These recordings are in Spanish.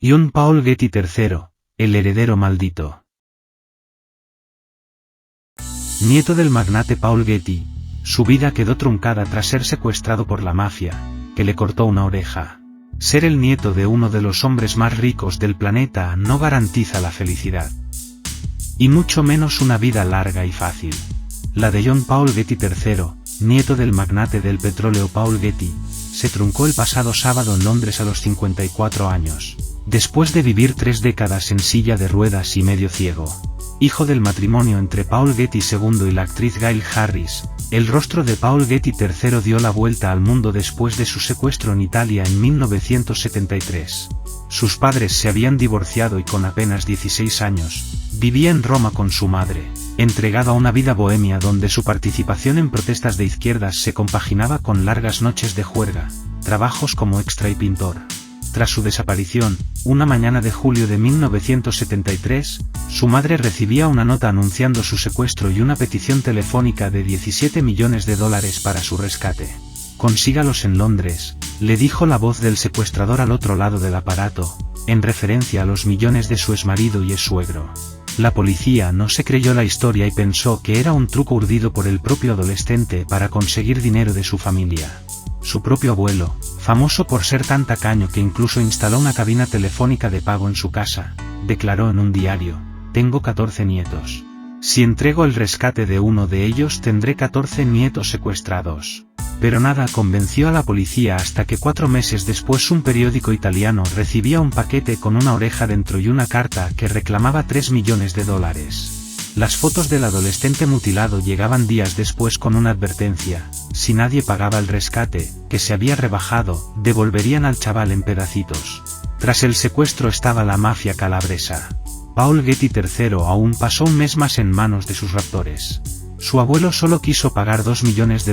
John Paul Getty III, el heredero maldito. Nieto del magnate Paul Getty, su vida quedó truncada tras ser secuestrado por la mafia, que le cortó una oreja. Ser el nieto de uno de los hombres más ricos del planeta no garantiza la felicidad. Y mucho menos una vida larga y fácil. La de John Paul Getty III, nieto del magnate del petróleo Paul Getty, se truncó el pasado sábado en Londres a los 54 años, después de vivir 3 décadas en silla de ruedas y medio ciego. Hijo del matrimonio entre Paul Getty II y la actriz Gail Harris, el rostro de Paul Getty III dio la vuelta al mundo después de su secuestro en Italia en 1973. Sus padres se habían divorciado y con apenas 16 años, vivía en Roma con su madre, entregado a una vida bohemia donde su participación en protestas de izquierdas se compaginaba con largas noches de juerga, trabajos como extra y pintor. Tras su desaparición, una mañana de julio de 1973, su madre recibía una nota anunciando su secuestro y una petición telefónica de $17 millones para su rescate. «Consígalos en Londres», le dijo la voz del secuestrador al otro lado del aparato, en referencia a los millones de su exmarido y exsuegro. La policía no se creyó la historia y pensó que era un truco urdido por el propio adolescente para conseguir dinero de su familia. Su propio abuelo, famoso por ser tan tacaño que incluso instaló una cabina telefónica de pago en su casa, declaró en un diario: «Tengo 14 nietos. Si entrego el rescate de uno de ellos tendré 14 nietos secuestrados». Pero nada convenció a la policía hasta que 4 meses después un periódico italiano recibía un paquete con una oreja dentro y una carta que reclamaba $3 millones. Las fotos del adolescente mutilado llegaban días después con una advertencia: si nadie pagaba el rescate, que se había rebajado, devolverían al chaval en pedacitos. Tras el secuestro estaba la mafia calabresa. Paul Getty III aún pasó un mes más en manos de sus raptores. Su abuelo solo quiso pagar $2 millones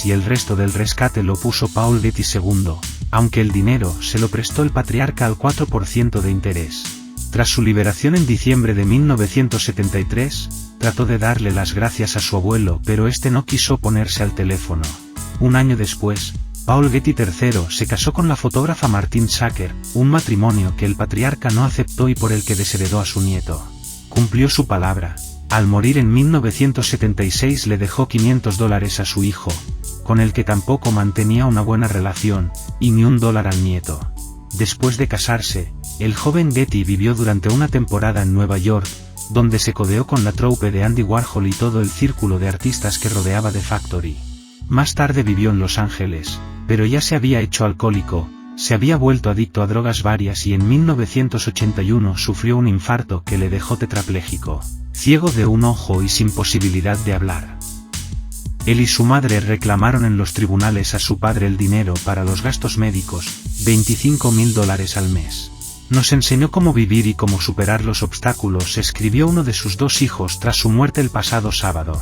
y el resto del rescate lo puso Paul Getty II, aunque el dinero se lo prestó el patriarca al 4% de interés. Tras su liberación en diciembre de 1973, trató de darle las gracias a su abuelo pero este no quiso ponerse al teléfono. Un año después, Paul Getty III se casó con la fotógrafa Martine Sacker, un matrimonio que el patriarca no aceptó y por el que desheredó a su nieto. Cumplió su palabra. Al morir en 1976 le dejó $500 a su hijo, con el que tampoco mantenía una buena relación, y ni $1 al nieto. Después de casarse, el joven Getty vivió durante una temporada en Nueva York, donde se codeó con la troupe de Andy Warhol y todo el círculo de artistas que rodeaba The Factory. Más tarde vivió en Los Ángeles, pero ya se había hecho alcohólico, se había vuelto adicto a drogas varias y en 1981 sufrió un infarto que le dejó tetrapléjico, ciego de un ojo y sin posibilidad de hablar. Él y su madre reclamaron en los tribunales a su padre el dinero para los gastos médicos, $25.000 al mes. Nos enseñó cómo vivir y cómo superar los obstáculos, escribió uno de sus 2 hijos tras su muerte el pasado sábado.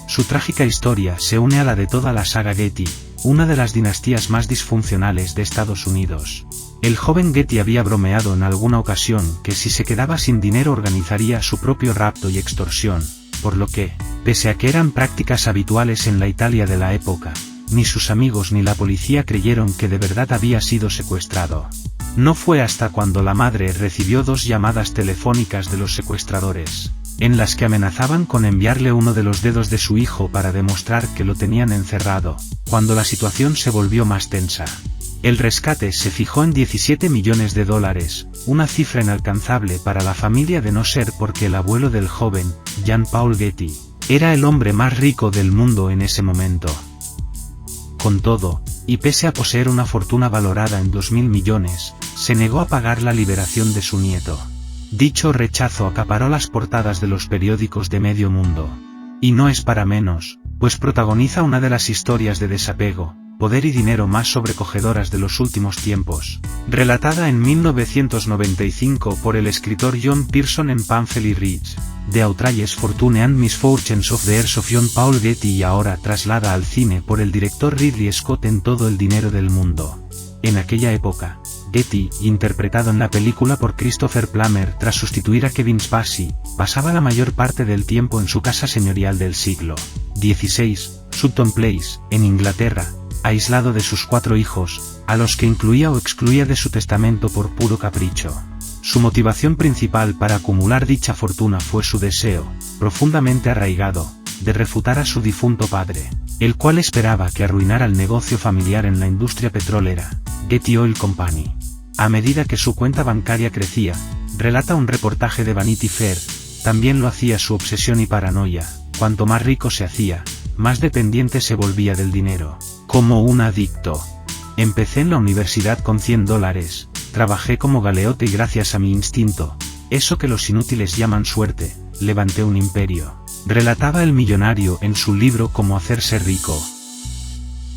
Su trágica historia se une a la de toda la saga Getty, una de las dinastías más disfuncionales de Estados Unidos. El joven Getty había bromeado en alguna ocasión que si se quedaba sin dinero organizaría su propio rapto y extorsión, por lo que, pese a que eran prácticas habituales en la Italia de la época, ni sus amigos ni la policía creyeron que de verdad había sido secuestrado. No fue hasta cuando la madre recibió 2 llamadas telefónicas de los secuestradores, en las que amenazaban con enviarle uno de los dedos de su hijo para demostrar que lo tenían encerrado, cuando la situación se volvió más tensa. El rescate se fijó en $17 millones, una cifra inalcanzable para la familia de no ser porque el abuelo del joven, John Paul Getty, era el hombre más rico del mundo en ese momento. Con todo, y pese a poseer una fortuna valorada en $2.000 millones, se negó a pagar la liberación de su nieto. Dicho rechazo acaparó las portadas de los periódicos de medio mundo. Y no es para menos, pues protagoniza una de las historias de desapego, poder y dinero más sobrecogedoras de los últimos tiempos, relatada en 1995 por el escritor John Pearson en Pamphlet y Rich, The Outrageous Fortune and Misfortunes of the Heirs of John Paul Getty, y ahora traslada al cine por el director Ridley Scott en Todo el dinero del mundo. En aquella época, Getty, interpretado en la película por Christopher Plummer tras sustituir a Kevin Spacey, pasaba la mayor parte del tiempo en su casa señorial del siglo XVI, Sutton Place, en Inglaterra, aislado de sus 4 hijos, a los que incluía o excluía de su testamento por puro capricho. Su motivación principal para acumular dicha fortuna fue su deseo, profundamente arraigado, de refutar a su difunto padre, el cual esperaba que arruinara el negocio familiar en la industria petrolera, Getty Oil Company. A medida que su cuenta bancaria crecía, relata un reportaje de Vanity Fair, también lo hacía su obsesión y paranoia. Cuanto más rico se hacía, más dependiente se volvía del dinero, como un adicto. Empecé en la universidad con $100, trabajé como galeote y gracias a mi instinto, eso que los inútiles llaman suerte, levanté un imperio, relataba el millonario en su libro Cómo hacerse rico.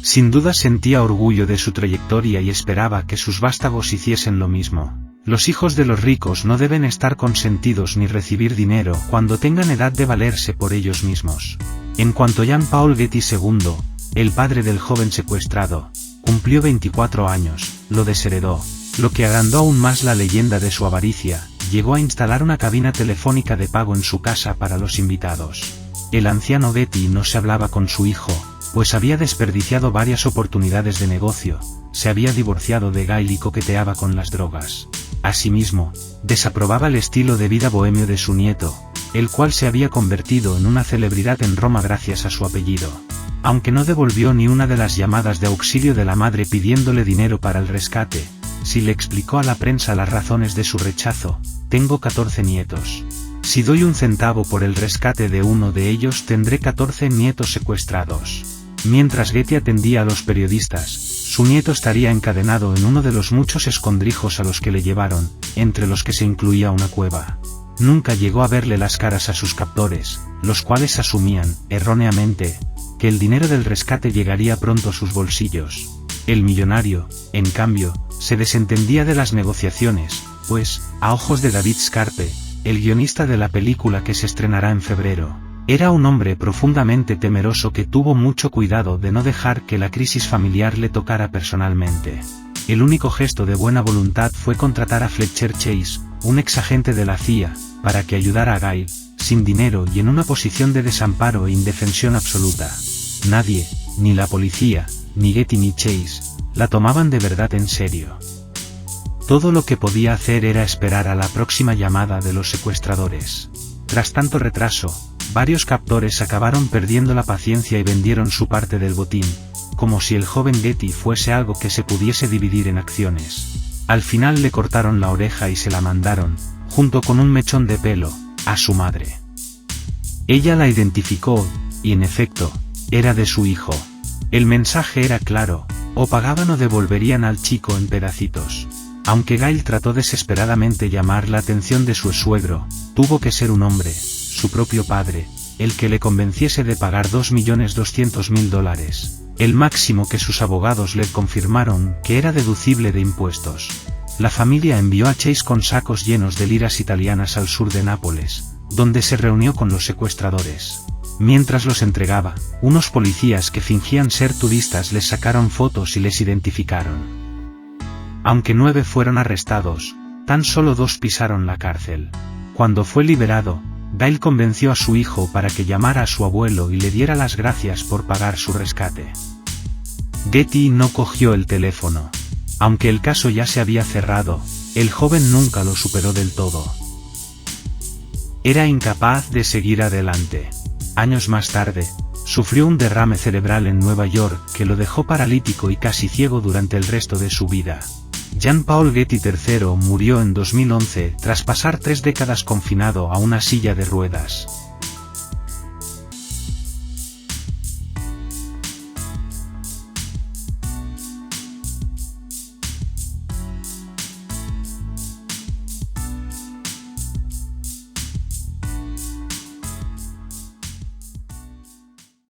Sin duda sentía orgullo de su trayectoria y esperaba que sus vástagos hiciesen lo mismo. Los hijos de los ricos no deben estar consentidos ni recibir dinero cuando tengan edad de valerse por ellos mismos. En cuanto Jean Paul Getty II, el padre del joven secuestrado, cumplió 24 años, lo desheredó, lo que agrandó aún más la leyenda de su avaricia. Llegó a instalar una cabina telefónica de pago en su casa para los invitados. El anciano Getty no se hablaba con su hijo, pues había desperdiciado varias oportunidades de negocio, se había divorciado de Gail y coqueteaba con las drogas. Asimismo, desaprobaba el estilo de vida bohemio de su nieto, el cual se había convertido en una celebridad en Roma gracias a su apellido. Aunque no devolvió ni una de las llamadas de auxilio de la madre pidiéndole dinero para el rescate, sí le explicó a la prensa las razones de su rechazo: tengo 14 nietos. Si doy un centavo por el rescate de uno de ellos tendré 14 nietos secuestrados. Mientras Getty atendía a los periodistas, su nieto estaría encadenado en uno de los muchos escondrijos a los que le llevaron, entre los que se incluía una cueva. Nunca llegó a verle las caras a sus captores, los cuales asumían, erróneamente, que el dinero del rescate llegaría pronto a sus bolsillos. El millonario, en cambio, se desentendía de las negociaciones, pues, a ojos de David Scarpe, el guionista de la película que se estrenará en febrero, era un hombre profundamente temeroso que tuvo mucho cuidado de no dejar que la crisis familiar le tocara personalmente. El único gesto de buena voluntad fue contratar a Fletcher Chase, un exagente de la CIA, para que ayudara a Gail, sin dinero y en una posición de desamparo e indefensión absoluta. Nadie, ni la policía, ni Getty ni Chase, la tomaban de verdad en serio. Todo lo que podía hacer era esperar a la próxima llamada de los secuestradores. Tras tanto retraso, varios captores acabaron perdiendo la paciencia y vendieron su parte del botín, como si el joven Getty fuese algo que se pudiese dividir en acciones. Al final le cortaron la oreja y se la mandaron, junto con un mechón de pelo, a su madre. Ella la identificó, y en efecto, era de su hijo. El mensaje era claro: o pagaban o devolverían al chico en pedacitos. Aunque Gail trató desesperadamente llamar la atención de su suegro, tuvo que ser un hombre, su propio padre, el que le convenciese de pagar $2.200.000, el máximo que sus abogados le confirmaron que era deducible de impuestos. La familia envió a Chase con sacos llenos de liras italianas al sur de Nápoles, donde se reunió con los secuestradores. Mientras los entregaba, unos policías que fingían ser turistas les sacaron fotos y les identificaron. Aunque 9 fueron arrestados, tan solo 2 pisaron la cárcel. Cuando fue liberado, Gail convenció a su hijo para que llamara a su abuelo y le diera las gracias por pagar su rescate. Getty no cogió el teléfono. Aunque el caso ya se había cerrado, el joven nunca lo superó del todo. Era incapaz de seguir adelante. Años más tarde, sufrió un derrame cerebral en Nueva York que lo dejó paralítico y casi ciego durante el resto de su vida. Jean Paul Getty III murió en 2011 tras pasar 3 décadas confinado a una silla de ruedas.